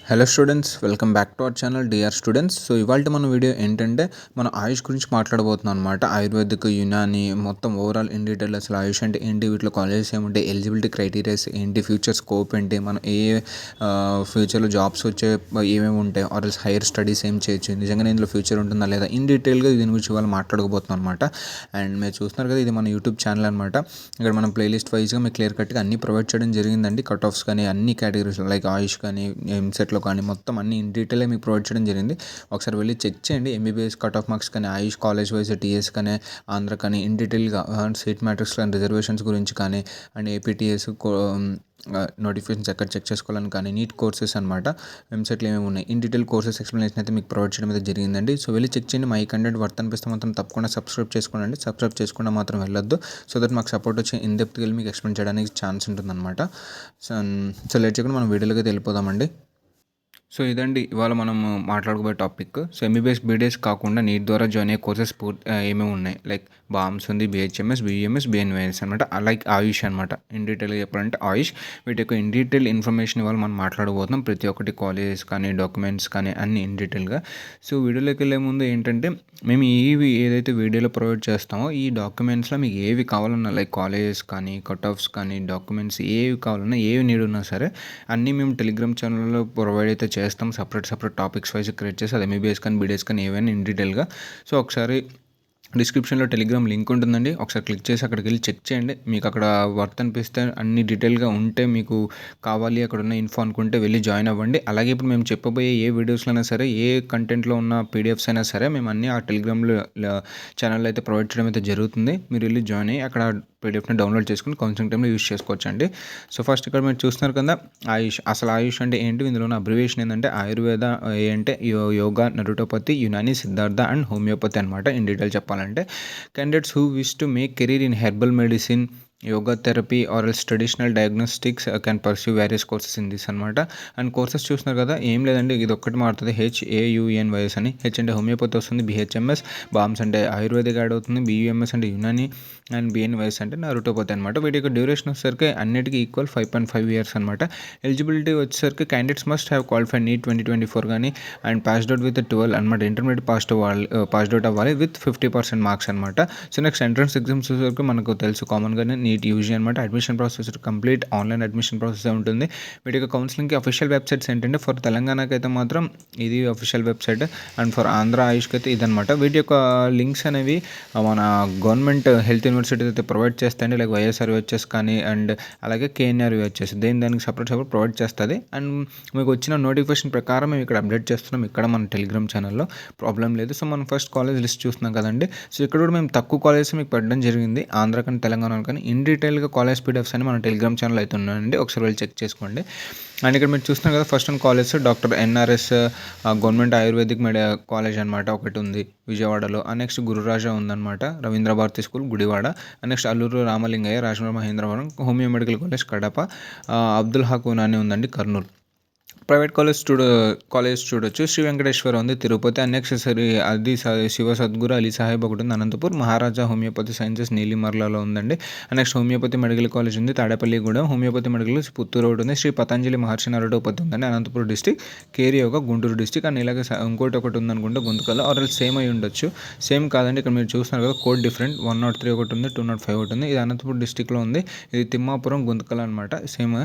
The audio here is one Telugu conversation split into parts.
Hello students, welcome back to our channel DR students. So ఇవాళ మన వీడియో ఏంటంటే మన ఆయుష్ గురించి మాట్లాడబోతున్నాం అనమాట. ఆయుర్వేదిక్, యునాని మొత్తం ఓవరాల్ ఇన్ డీటెయిల్ అసలు ఆయుష్ అంటే ఏంటి, వీటిలో కాలేజెస్ ఏముంటాయి, ఎలిజిబిలిటీ క్రైటీరియాస్ ఏంటి, ఫ్యూచర్ స్కోప్ ఏంటి, మనం ఏ ఫ్యూచర్లో జాబ్స్ వచ్చే ఏమేమి ఉంటాయి, ఆర్ ఎల్స్ హైయర్ స్టడీస్ ఏం చేయొచ్చు, నిజంగానే ఇందులో ఫ్యూచర్ ఉంటుందా లేదా, ఇన్ డీటెయిల్గా దీని గురించి ఇవాళ మాట్లాడబోతున్నాం అనమాట. అండ్ మీరు చూస్తున్నారు కదా, ఇది మన యూట్యూబ్ ఛానల్ అనమాట. ఇక్కడ మనం ప్లేలిస్ట్ వైజ్గా మీకు క్లియర్ కట్గా అన్ని ప్రొవైడ్ చేయడం జరిగిందండి. కట్ ఆఫ్స్ కానీ అన్ని కేటగిరీస్ లైక్ ఆయుష్ కానీ ఎంసెట్లో కానీ మొత్తం అన్ని ఇన్ డీటెయిల్గా మీకు ప్రొవైడ్ చేయడం జరిగింది. ఒకసారి వెళ్ళి చెక్ చేయండి. ఎంబీబీఎస్ కట్ ఆఫ్ మార్క్స్ కానీ, ఆయుష్ కాలేజ్ వైజ్ టీఎస్ కానీ, ఆంధ్ర కానీ ఇన్ డీటెయిల్గా సీట్ మ్యాట్రిక్స్ కానీ, రిజర్వేషన్స్ గురించి కానీ, అండ్ ఏపీటీఎస్ నోటిఫికేషన్స్ ఎక్కడ చెక్ చేసుకోవాలని కానీ, నీట్ కోర్సెస్ అనమాట, ఎంసెట్లు ఏమేమి ఉన్నాయి, ఇన్ డీటెయిల్ కోర్సెస్ ఎక్స్ప్లెనేషన్ అయితే మీకు ప్రొవైడ్ చేయడం అయితే జరిగిందండి. సో వెళ్ళి చెక్ చేయండి. మా ఈ కంటెంట్ వర్త్ అనిపిస్తే మాత్రం తప్పకుండా సబ్స్క్రైబ్ చేసుకోండి. సబ్స్క్రైబ్ చేసుకుంటే మాత్రం వెళ్ళొద్దు, సో దట్ మాకు సపోర్ట్ వచ్చి ఇన్ డెప్త్కి వెళ్ళి మీకు ఎక్స్ప్లెయిన్ చేయడానికి ఛాన్స్ ఉంటుందన్నమాట. సో లేట్ చేయకుండా మనం వీడియోలోకి వెళ్ళిపోదామండి. సో ఇదండి ఇవాళ మనం మాట్లాడుకోబోయే టాపిక్. సో ఎంబీబీఎస్ బీడీఎస్ కాకుండా నీట్ ద్వారా జాయిన్ అయ్యే కోర్సెస్ ఏమేమి ఉన్నాయి, లైక్ బామ్స్ ఉంది, బిహెచ్ఎంఎస్, బిఈఎంఎస్, బిఎన్వైఎస్ అనమాట, లైక్ ఆయుష్ అనమాట. ఇన్ డీటెయిల్గా చెప్పాలంటే ఆయుష్. వీటి యొక్క ఇన్ డీటెయిల్ ఇన్ఫర్మేషన్ ఇవాళ మనం మాట్లాడబోతున్నాం. ప్రతి ఒక్కటి కాలేజెస్ కానీ, డాక్యుమెంట్స్ కానీ అన్ని ఇన్ డీటెయిల్గా. సో వీడియోలోకి వెళ్ళే ముందు ఏంటంటే, మేము ఏదైతే వీడియోలో ప్రొవైడ్ చేస్తామో ఈ డాక్యుమెంట్స్లో మీకు ఏవి కావాలన్నా, లైక్ కాలేజెస్ కానీ, కట్ ఆఫ్స్ కానీ, డాక్యుమెంట్స్ ఏవి కావాలన్నా, ఏవి నీడ్ ఉన్నా సరే అన్నీ మేము టెలిగ్రామ్ ఛానల్లో ప్రొవైడ్ అయితే చేస్తాం. సపరేట్ టాపిక్స్ వైజ్ క్రియేట్ చేసి, అది ఎంబీబీఎస్ కానీ, బీడీఎస్ కానీ ఏవైనా ఇన్ డీటెయిల్గా. సో ఒకసారి డిస్క్రిప్షన్లో టెలిగ్రామ్ లింక్ ఉంటుందండి, ఒకసారి క్లిక్ చేసి అక్కడికి వెళ్ళి చెక్ చేయండి. మీకు అక్కడ వర్త్ అనిపిస్తే అన్ని డీటెయిల్గా ఉంటే, మీకు కావాలి అక్కడ ఉన్న ఇన్ఫో అనుకుంటే వెళ్ళి జాయిన్ అవ్వండి. అలాగే ఇప్పుడు మేము చెప్పబోయే ఏ వీడియోస్లో అయినా సరే, ఏ కంటెంట్లో ఉన్న పీడిఎఫ్స్ అయినా సరే, మేము అన్నీ ఆ టెలిగ్రామ్లో ఛానల్లో అయితే ప్రొవైడ్ చేయడం అయితే జరుగుతుంది. మీరు వెళ్ళి జాయిన్ అయ్యి అక్కడ పీడిఎఫ్ని డౌన్లోడ్ చేసుకుని కౌన్సిలింగ్ టైంలో యూస్ చేసుకోవచ్చండి. సో ఫస్ట్ ఇక్కడ మీరు చూస్తున్నారు కదా ఆయుష్. అసలు ఆయుష్ అంటే ఏంటి, ఇందులో ఉన్న అబ్రివేషన్ ఏంటంటే ఆయుర్వేద, అంటే యోగా, నరుటోపతి, యునాని, సిద్ధార్థ అండ్ హోమియోపతి అనమాట. ఇన్ డీటెయిల్ చెప్పాలంటే candidates who wish to make career in herbal medicine, yoga therapy or else traditional diagnostics can pursue various courses in this అనమాట. అండ్ కోర్సెస్ చూస్తున్నారు కదా, ఏం లేదండి, ఇది ఒక్కటి మారుతుంది, HAUNYS అని. హెచ్ అంటే హోమియోపతి వస్తుంది, బిహెచ్ఎంఎస్, బామ్స్ అంటే ఆయుర్వేదిక్ యాడ్ అవుతుంది, బియుఎంఎస్ అంటే యునాని, అండ్ బిఎన్వైఎస్ అంటే నరుటోపతి అనమాట. వీటి యొక్క డ్యూరేషన్ వచ్చేసరికి అన్నిటికీ ఈక్వల్ 5.5 years అనమాట. ఎలిజిబిలిటీ వచ్చేసరికి candidates must have qualified NEET 2024 కానీ, అండ్ పాస్డ్ అవుట్ విత్ 12 అనమాట. ఇంటర్మీడియట్ పాస్డ్ అవుట్ అవ్వాలి విత్ 50% మార్క్స్ అనమాట. సో నెక్స్ట్ ఎంట్రన్స్ ఎగ్జామ్స్ వచ్చేసరికి మనకు తెలుసు కామన్గానే నీట్ యూజీ అనమాట. Admission process complete online admission process ఉంటుంది. వీటి యొక్క కౌన్సిలింగ్కి అఫీషియల్ వెబ్సైట్స్ ఏంటంటే, ఫర్ తెలంగాణకి అయితే మాత్రం ఇది official website, and for Andhra ఆయుష్కి అయితే ఇదనమాట. వీటి యొక్క లింక్స్ అనేవి మన గవర్నమెంట్ హెల్త్ యూనివర్సిటీ అయితే ప్రొవైడ్ చేస్తాయండి, లైక్ వైఎస్ఆర్ యూహెచ్ఎస్ కానీ, అండ్ అలాగే కేఎన్ఆర్ యూహెచ్ఎస్, దానికి సపరేట్ ప్రొవైడ్ చేస్తుంది. అండ్ మీకు వచ్చిన నోటిఫికేషన్ ప్రకారం మేము ఇక్కడ అప్డేట్ చేస్తున్నాం, ఇక్కడ మన టెలిగ్రామ్ ఛానల్లో, ప్రాబ్లం లేదు. సో మనం ఫస్ట్ కాలేజ్ లిస్ట్ చూస్తున్నాం కదండి. సో ఇక్కడ కూడా మేము తక్కువ కాలేజెస్ మీకు పెట్టడం జరిగింది, ఆంధ్ర కానీ తెలంగాణ కానీ. ఇన్ డీటెయిల్గా కాలేజ్ పీడిఎఫ్స్ అని మన టెలిగ్రామ్ ఛానల్ అయితే ఉన్నాయండి, ఒకసారి వెళ్ళి చెక్ చేసుకోండి. అండ్ ఇక్కడ మీరు చూస్తున్నారు కదా, first one college doctor NRS government ayurvedic college అనమాట, ఒకటి ఉంది విజయవాడలో. నెక్స్ట్ గురురాజా ఉందన్నమాట, Ravindra Bharati school Gudivada. Next Alluru Ramalingaiah Rajamahendravaram Mahendravaram, homeo medical college Kadapa, Abdul Haq Unani ఉందండి కర్నూలు. ప్రైవేట్ కాలేజ్ చూడొచ్చు, శ్రీ వెంకటేశ్వర ఉంది తిరుపతి. నెక్స్ట్ అది శివ సద్గురు అలీ సాహెబ్ ఒకటి ఉంది అనంతపూర్. మహారాజా హోమియోపతి సైన్సెస్ నీలిమర్లలో ఉందండి. నెక్స్ట్ హోమియోపతి మెడికల్ కాలేజ్ ఉంది తాడేపల్లిగూడెం. హోమియోపతి మెడికల్ పుత్తూరు ఒకటి ఉంది. శ్రీ పతంజలి మహర్షి నరుటోపతి ఉందండి అనంతపూర్ డిస్టిక్. కేరి యోగా గుంటూరు డిస్టిక్. అండ్ ఇలాగే ఇంకోటి ఒకటి ఉందనుకుంటే గుంతకల్, ఆర్ సేమ్ అయి ఉండొచ్చు. సేమ్ కాదండి, ఇక్కడ మీరు చూస్తున్నారు కదా కోడ్ డిఫరెంట్, 103 ఒకటి ఉంది, 205 ఒకటి ఉంది. ఇది అనంతపూర్ డిస్టిక్లో ఉంది, ఇది తిమ్మాపురం గుంతకల్ అనమాట. సేమ్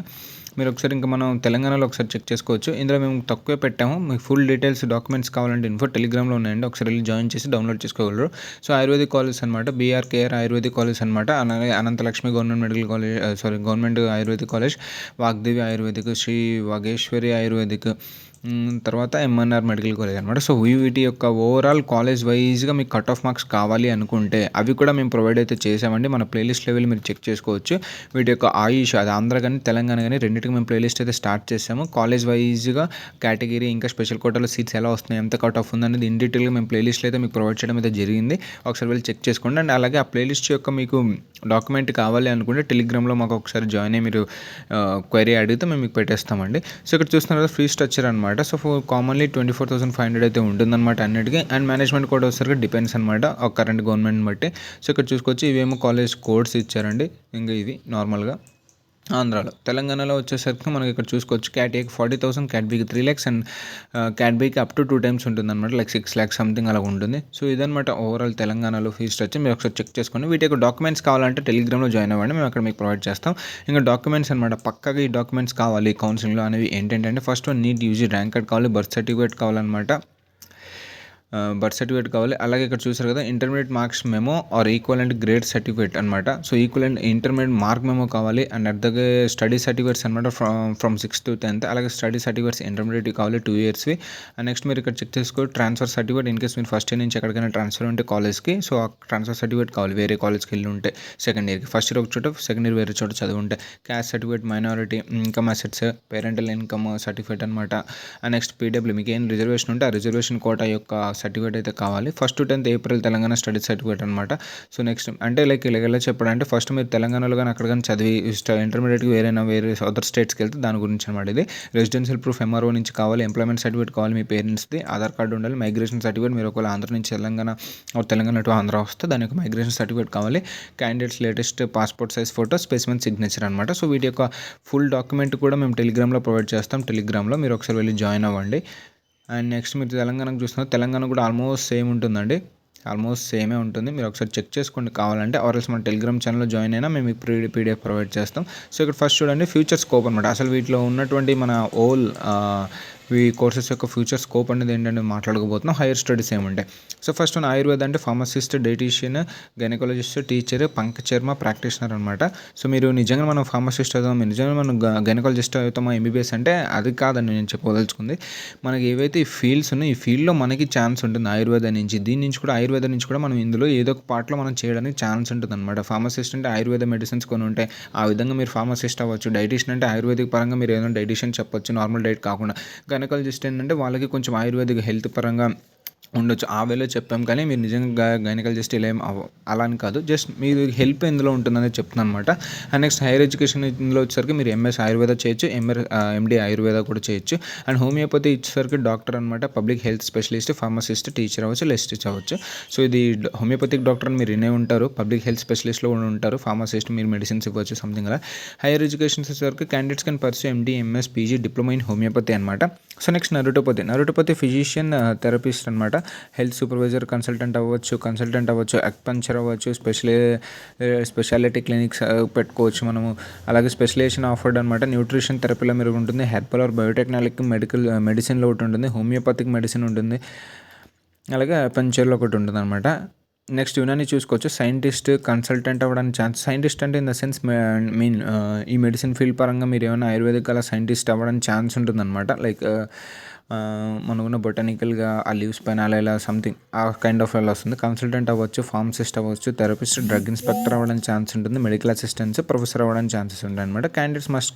మీరు ఒకసారి ఇంకా మనం తెలంగాణలో ఒకసారి చెక్ చేసుకోవచ్చు. ఇందులో మేము తక్కువే పెట్టాము. మీకు ఫుల్ డీటెయిల్స్ డాక్యుమెంట్స్ కావాలంటే ఇన్ఫో టెలిగ్రామ్లో ఉన్నాయండి, ఒకసారి వెళ్ళి జాయిన్ చేసి డౌన్లోడ్ చేసుకోగలరు. సో ఆయుర్వేదిక్ కాలేజ్ అనమాట, బీఆర్కేఆర్ ఆయుర్వేదిక్ కాలేజ్ అనమాట. అలాగే Anantalakshmi government medical college, government ayurvedic college, Vagdevi ayurvedic, Shri Vageshwari ayurvedic, తర్వాత ఎంఎన్ఆర్ మెడికల్ కాలేజ్ అనమాట. సో వీటి యొక్క ఓవరాల్ కాలేజ్ వైజ్గా మీకు కట్ ఆఫ్ మార్క్స్ కావాలి అనుకుంటే అవి కూడా మేము ప్రొవైడ్ అయితే చేసామండి. మన ప్లేలిస్ట్ లెవెల్ మీరు చెక్ చేసుకోవచ్చు. వీటి యొక్క ఆయుష్, అది ఆంధ్ర కానీ తెలంగాణ కానీ రెండింటికి మేము ప్లేలిస్ట్ అయితే స్టార్ట్ చేసాము. కాలేజ్ వైజ్గా కేటగిరీ, ఇంకా స్పెషల్ కోటాలో సీట్స్ ఎలా వస్తున్నాయి, ఎంత కట్ ఆఫ్ ఉందనేది ఇన్ డీటెయిల్గా మేము ప్లేలిస్ట్లో అయితే మీకు ప్రొవైడ్ చేయడం అయితే జరిగింది. ఒకసారి వెళ్ళి చెక్ చేసుకోండి. అండ్ అలాగే ఆ ప్లేలిస్ట్ యొక్క మీకు డాక్యుమెంట్ కావాలి అనుకుంటే టెలిగ్రామ్లో మాకు ఒకసారి జాయిన్ అయ్యి మీరు క్వైరీ అడిగితే మేము మీకు పెట్టేస్తామండి. సో ఇక్కడ చూస్తున్నారు కదా ఫ్రీ స్ట్రక్చర్ అనమాట. సో కామన్లీ 24,500 అయితే ఉంటుందన్నమాట అన్నిటికీ. అండ్ మేనేజ్మెంట్ కోడ్ వచ్చేసరికి డిపెండ్స్ అనమాట కరెంట్ గవర్నమెంట్ బట్టి. సో ఇక్కడ చూసుకోవచ్చు, ఇవేమో కాలేజ్ కోడ్స్ ఇచ్చారండి, ఇంకా ఇవి నార్మల్గా ఆంధ్రాలో. తెలంగాణలో వచ్చేసరికి మనకి ఇక్కడ చూసుకోవచ్చు క్యాట్ ఏకి 40,000, క్యాట్ బికి 3 lakhs అండ్ క్యాట్ బికి అప్ టు 2 times ఉంటుందన్నమాట. లైక్ 6 lakhs సంథింగ్ అలా ఉంటుంది. సో ఇదనమాట ఓవరాల్ తెలంగాణలో ఫీజ్ స్ట్రక్చర్. మీరు ఒకసారి చెక్ చేసుకోండి. వీటి యొక్క డాక్యుమెంట్స్ కావాలంటే టెలిగ్రామ్‌లో జాయిన్ అవ్వండి. మేము అక్కడ మీకు ప్రొవైడ్ చేస్తాం. ఇంకా డాక్యుమెంట్స్ అనమాట పక్కాగా ఈ డాక్యుమెంట్స్ కావాలి కౌన్సిలింగ్‌లో అనేవి ఏంటంటే first one NEET UG rank card కావాలి, బర్త్ సర్టిఫికేట్ కావాలన్నమాట. బర్త్ సర్టిఫికేట్ కావాలి. అలాగే ఇక్కడ చూసారు కదా intermediate marks memo or equivalent grade certificate అనమాట. So equivalent intermediate mark memo కావాలి అండ్ అట్లాగే స్టడీ సర్టిఫికేట్స్ అనమాట ఫ్రమ్ 6th to 10th. అలాగే స్టడీ సర్టిఫికేట్స్ ఇంటర్మీడియట్ కావాలి 2 yearsవి. అండ్ నెక్స్ట్ మీరు ఇక్కడ చెక్ చేసుకో ట్రాన్స్ఫర్ సర్టిఫికేట్ ఇన్ కేస్ మీరు ఫస్ట్ ఇయర్ నుంచి ఎక్కడికైనా ట్రాన్స్ఫర్ ఉంటే కాలేజ్కి, సో ఆ ట్రాన్స్ఫర్ సర్టిఫికేట్ కావాలి. వేరే కాలేజ్కి వెళ్ళి ఉంటే సెకండ్ ఇయర్కి, ఫస్ట్ ఇయర్ ఒక చోట సెకండ్ ఇయర్ వేరే చోట చదివి ఉంటే, caste certificate, minority income assets, parental income certificate అనమాట. అండ్ నెక్స్ట్ పీడబ్ల్యూ మీకు ఏం రిజర్వేషన్ ఉంటే ఆ రిజర్వేషన్ కోటా యొక్క సర్టిఫికేట్ అయితే కావాలి. First to 10th April Telangana study certificate అనమాట. సో నెక్స్ట్ అంటే లైక్ ఇలా చెప్పాడంటే ఫస్ట్ మీరు తెలంగాణలో కానీ అక్కడ కానీ చదివి ఇంటర్మీడియట్కి వేరే అదర్ స్టేట్స్కి వెళ్తే దాని గురించి అనమాట. ఇది రెసిడెన్షియల్ ప్రూఫ్ ఎంఆర్ఓ నుంచి కావాలి, ఎంప్లాయ్మెంట్ సర్టిఫికేట్ కావాలి మీ పేరెంట్స్ది, ఆధార్ కార్డు ఉండాలి, మైగ్రేషన్ సర్టిఫికేట్ మీరు ఒకవేళ ఆంధ్ర నుంచి తెలంగాణ టు ఆంధ్ర వస్తే దాని యొక్క మైగ్రేషన్ సర్టిఫికేట్ కావాలి, candidates latest passport size photo, specimen signature అనమాట. సో వీటి యొక్క ఫుల్ డాక్యుమెంట్ కూడా మేము టెలిగ్రామ్లో ప్రొవైడ్ చేస్తాం. టెలిగ్రామ్లో మీరు ఒకసారి వెళ్ళి జాయిన్ అవ్వండి. అండ్ నెక్స్ట్ మీరు తెలంగాణకు చూస్తున్నారు, తెలంగాణ కూడా ఆల్మోస్ట్ సేమ్ ఉంటుందండి, ఆల్మోస్ట్ సేమే ఉంటుంది. మీరు ఒకసారి చెక్ చేసుకోండి కావాలంటే, ఆర్ఎల్స్ మన టెలిగ్రామ్ ఛానల్లో జాయిన్ అయినా మేము పీడిఎఫ్ ప్రొవైడ్ చేస్తాం. సో ఇక్కడ ఫస్ట్ చూడండి ఫ్యూచర్ స్కోప్ అనమాట. అసలు వీటిలో ఉన్నటువంటి మన ఓల్ ఈ కోర్సెస్ యొక్క ఫ్యూచర్ స్కోప్ అనేది ఏంటంటే మాట్లాడుకోబోతున్నాం. హైయర్ స్టడీస్ ఏముంటాయి. సో ఫస్ట్ వన్ ఆయుర్వేద అంటే pharmacist, dietitian, gynaecologist, teacher, Panchakarma practitioner అనమాట. సో మీరు నిజంగా మనం ఫార్మసిస్ట్ అవుతాం, మీరు నిజంగా మనం గైనకాలజిస్ట్ అవుతామా ఎంబీబీఎస్ అంటే అది కాదని నేను చెప్పదలుచుకుంది. మనకి ఏవైతే ఈ ఫీల్డ్స్ ఉన్నాయో ఈ ఫీల్డ్లో మనకి ఛాన్స్ ఉంటుంది ఆయుర్వేద నుంచి, దీని నుంచి కూడా ఆయుర్వేద నుంచి కూడా మనం ఇందులో ఏదో ఒక పార్ట్లో మనం చేయడానికి ఛాన్స్ ఉంటుంది అనమాట. ఫార్మసిస్ట్ అంటే ఆయుర్వేద మెడిసిన్స్ కొన్ని ఉంటాయి, ఆ విధంగా మీరు ఫార్మసిస్ట్ అవ్వచ్చు. డైటీషియన్ అంటే ఆయుర్వేదిక్ పరంగా మీరు ఏదైనా డైటీషియన్ చెప్పొచ్చు, నార్మల్ డైట్ కాకుండా. గైనకాలజిస్ట్ ఏంటంటే వాళ్ళకి కొంచెం ఆయుర్వేదిక్ హెల్త్ పరంగా ఉండొచ్చు, ఆ వేలో చెప్పాం. కానీ మీరు నిజంగా గైనకాలజిస్ట్ ఇలా ఏం అలా అని కాదు, జస్ట్ మీరు హెల్ప్ ఎందులో ఉంటుందని చెప్తున్నాను అనమాట. అండ్ నెక్స్ట్ హైయర్ ఎడ్యుకేషన్ ఇందులో వచ్చేసరికి మీరు ఎంఎస్ ఆయుర్వేద చేయొచ్చు, ఎండి ఆయుర్వేద కూడా చేయొచ్చు. అండ్ హోమియోపతి ఇచ్చేసరికి డాక్టర్ అనమాట, public health specialist, pharmacist, teacher అవ్వచ్చు, లెస్టిచ్ అవ్వచ్చు. సో ఇది హోమియోపతిక్ డాక్టర్ అని మీరు వినే ఉంటారు, పబ్లిక్ హెల్త్ స్పెషలిస్ట్లో కూడా ఉంటారు, ఫార్మసిస్ట్ మీరు మెడిసిన్స్ ఇవ్వచ్చు సంథింగ్ అలా. హైయర్ ఎడ్యుకేషన్ వచ్చేసరికి candidates can pursue MD, MS, PG, diploma in homeopathy అనమాట. సో నెక్స్ట్ నరుటోపతి ఫిజిషియన్ థెరపిస్ట్ అనమాట. హెల్త్ సూపర్వైజర్, కన్సల్టెంట్ అవ్వచ్చు, అక్యుపంక్చర్ అవ్వచ్చు, స్పెషాలిటీ క్లినిక్స్ పెట్టుకోవచ్చు మనము. అలాగే స్పెషలైజేషన్ ఆఫర్డ్ అనమాట. న్యూట్రిషన్ థెరపీలో మీరు ఉంటుంది, హెర్బల్ ఆర్ బయోటెక్నాలజీ మెడిసిన్లో ఒకటి ఉంటుంది, హోమియోపతిక్ మెడిసిన్ ఉంటుంది, అలాగే పంచర్లో ఒకటి ఉంటుంది అనమాట. నెక్స్ట్ యునాని చూసుకోవచ్చు, సైంటిస్ట్, కన్సల్టెంట్ అవ్వడానికి ఛాన్స్. సైంటిస్ట్ అంటే ఇన్ ద సెన్స్ ఈ మెడిసిన్ ఫీల్డ్ పరంగా మీరు ఏమైనా ఆయుర్వేదిక్ అలా సైంటిస్ట్ అవ్వడానికి ఛాన్స్ ఉంటుందన్నమాట. లైక్ మనకున్న బొటానికల్గా ఆ లీవ్స్ పైన అలా ఇలా సంథింగ్ ఆ కైండ్ ఆఫ్ అలా వస్తుంది. కన్సల్టెంట్ అవ్వచ్చు, ఫార్మసిస్ట్ అవ్వచ్చు, థెరపిస్ట్, డ్రగ్ ఇన్స్పెక్టర్ అవ్వడానికి ఛాన్స్ ఉంటుంది, మెడికల్ అసిస్టెంట్స్, ప్రొఫెసర్ అవ్వడానికి ఛాన్సెస్ ఉంటాయి అనమాట. క్యాండిడేట్స్ మస్ట్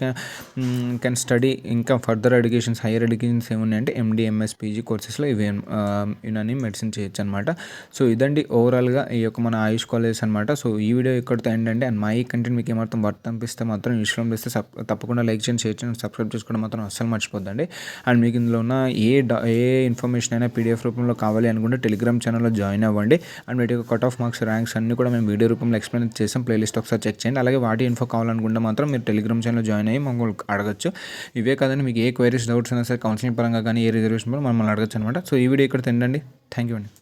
కెన్ స్టడీ ఇంకా ఫర్దర్ ఎడ్యుకేషన్స్, హైయర్ ఎడ్యుకేషన్స్ ఏమున్నాయంటే ఎండి, ఎంఎస్, పీజీ కోర్సెస్లో ఇవి యునాని మెడిసిన్ చేయొచ్చు అనమాట. సో ఇదండి ఓవరాల్గా ఈ యొక్క మన ఆయుష్ కాలేజెస్ అనమాట. సో ఈ వీడియో ఇక్కడితో ఏంటంటే అండ్ మా ఈ కంటెంట్ మీకు ఏమాత్రం వర్త్ అనిపిస్తే మాత్రం ఇన్స్టాగ్రామ్ చేస్తే తప్పకుండా లైక్ చేయండి, షేర్ చేయండి, సబ్స్క్రైబ్ చేసుకోవడం మాత్రం అస్సలు మర్చిపోద్దండి. అండ్ మీకు ఇందులో ఉన్న ఏ ఇన్ఫర్మేషన్ అయినా పీడిఎఫ్ రూపంలో కావాలి అనుకుంటే టెలిగ్రామ్ ఛానల్లో జాయిన్ అవ్వండి. అండ్ వీటి కట్ ఆఫ్ మార్క్స్, ర్యాంక్స్ అన్నీ కూడా మేము వీడియో రూపంలో ఎక్స్ప్లెయిన్ చేసాం, ప్లేలిస్ట్ ఒకసారి చెక్ చేయండి. అలాగే వాటి ఇన్ఫో కావాలనుకుంటే మాత్రం మీరు టెలిగ్రామ్ ఛానల్లో జాయిన్ అయ్యి మమ్మల్ని అడగచ్చు. ఇవే కాదని మీకు ఏ క్వైరీస్, డౌట్స్ అయినా సరే కౌన్సిలింగ్ పరంగా కానీ ఏ రిజర్వేషన్ పరంగా మమ్మల్ని అడగచ్చు అనమాట. సో ఈ వీడియో ఇక్కడ తినండి. థ్యాంక్ యూ అండి.